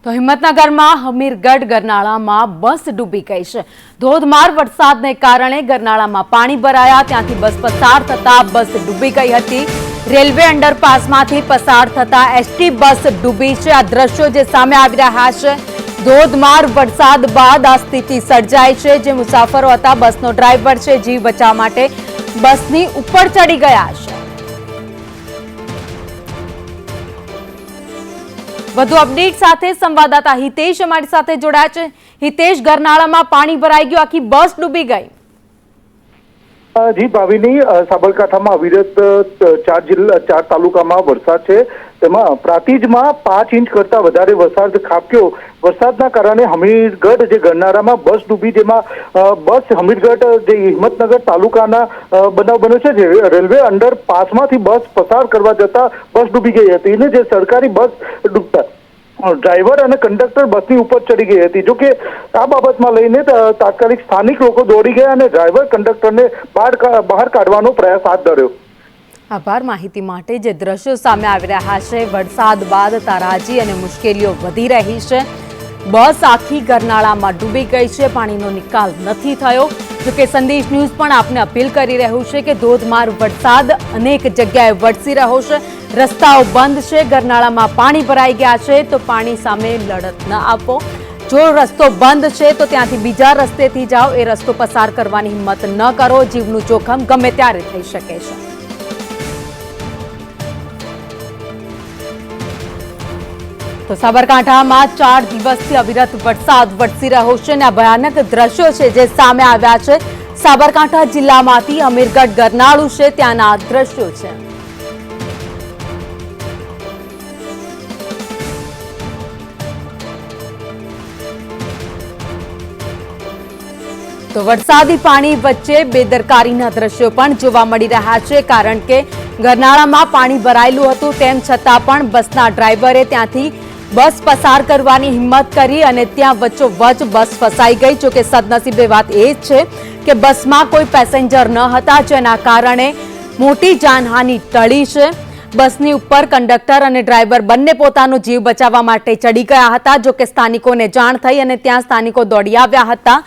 તો હિંમતનગરમાં હમીરગઢ ગરનાળામાં બસ ડૂબી ગઈ છે। ધોધમાર વરસાદને કારણે ગરનાળામાં પાણી ભરાયા, ત્યાંથી બસ પસાર થતા બસ ડૂબી ગઈ હતી। રેલવે અંડરપાસમાંથી પસાર થતા એસટી બસ ડૂબી છે। આ દ્રશ્યો જે સામે આવી રહ્યા છે, ધોધમાર વરસાદ બાદ આ સ્થિતિ સર્જાઈ છે। જે મુસાફરો હતા, બસનો ડ્રાઈવર છે, જીવ બચાવવા માટે બસની ઉપર ચડી ગયા છે। વધુ અપડેટ સાથે સંવાદદાતા હિતેશ અમારી સાથે જોડાયા છે। હિતેશ, ગરનાળામાં પાણી ભરાઈ ગયું, આખી બસ ડૂબી ગઈ। જી ભાવિની, સાબરકાંઠામાં અવિરત ચાર તાલુકામાં વરસાદ છે। તેમાં પ્રાંતિજમાં 5 ઇંચ કરતા વધારે વરસાદ ખાબક્યો। વરસાદના કારણે હમીરગઢ જે ગરનાળામાં બસ ડૂબી, જેમાં બસ હમીરગઢ જે હિંમતનગર તાલુકાના બનાવ બન્યો છે। જે રેલવે અંડરપાસમાંથી બસ પસાર કરવા જતા બસ ડૂબી ગઈ હતી ને જે સરકારી બસ ડૂબતા ડ્રાઈવર અને કંડક્ટર બસની ઉપર ચડી ગઈ હતી। જો કે આ બાબતમાં લઈને તાત્કાલિક સ્થાનિક લોકો દોડી ગયા અને ડ્રાઈવર કંડક્ટરને બહાર કાઢવાનો પ્રયાસ હાથ ધર્યો। આભાર માહિતી માટે। જે દ્રશ્યો સામે આવી રહ્યા છે, વરસાદ બાદ તારાજી અને મુશ્કેલીઓ વધી રહી છે। બસ આખી ગરનાળામાં ડૂબી ગઈ છે, પાણીનો નિકાલ નથી થયો। જોકે સંદેશ ન્યૂઝ પણ આપને અપીલ કરી રહ્યું છે કે ધોધમાર વરસાદ અનેક જગ્યાએ વરસી રહ્યો છે, રસ્તાઓ બંધ છે, ગરનાળામાં પાણી ભરાઈ ગયા છે, તો પાણી સામે લડત ન આપો। જો રસ્તો બંધ છે તો ત્યાંથી બીજા રસ્તેથી જાઓ, એ રસ્તો પસાર કરવાની હિંમત ન કરો, જીવનું જોખમ ગમે ત્યારે થઈ શકે છે। તો સાબરકાંઠામાં 4 દિવસથી અવિરત વરસાદ વરસી રહ્યો છે અને આ ભયાનક દ્રશ્યો છે જે સામે આવ્યા છે। સાબરકાંઠા જિલ્લામાંથી હમીરગઢ ગરનાળું છે, ત્યાંના આ દ્રશ્યો છે। તો વરસાદી પાણી વચ્ચે બેદરકારીના દ્રશ્યો પણ જોવા મળી રહ્યા છે, કારણ કે ગરનાળામાં પાણી ભરાયેલું હતું, તેમ છતાં પણ બસના ડ્રાઈવરે ત્યાંથી બસ પસાર કરવાની હિંમત કરી અને ત્યાં વચ્ચોવચ્ચ બસ ફસાઈ ગઈ। જોકે સદનસીબે વાત એ જ છે કે બસમાં કોઈ પેસેન્જર ન હતા, જેના કારણે મોટી જાનહાનિ ટળી છે। બસની ઉપર કંડક્ટર અને ડ્રાઈવર બંને પોતાનો જીવ બચાવવા માટે ચડી ગયા હતા। જોકે સ્થાનિકોને જાણ થઈ અને ત્યાં સ્થાનિકો દોડી આવ્યા હતા।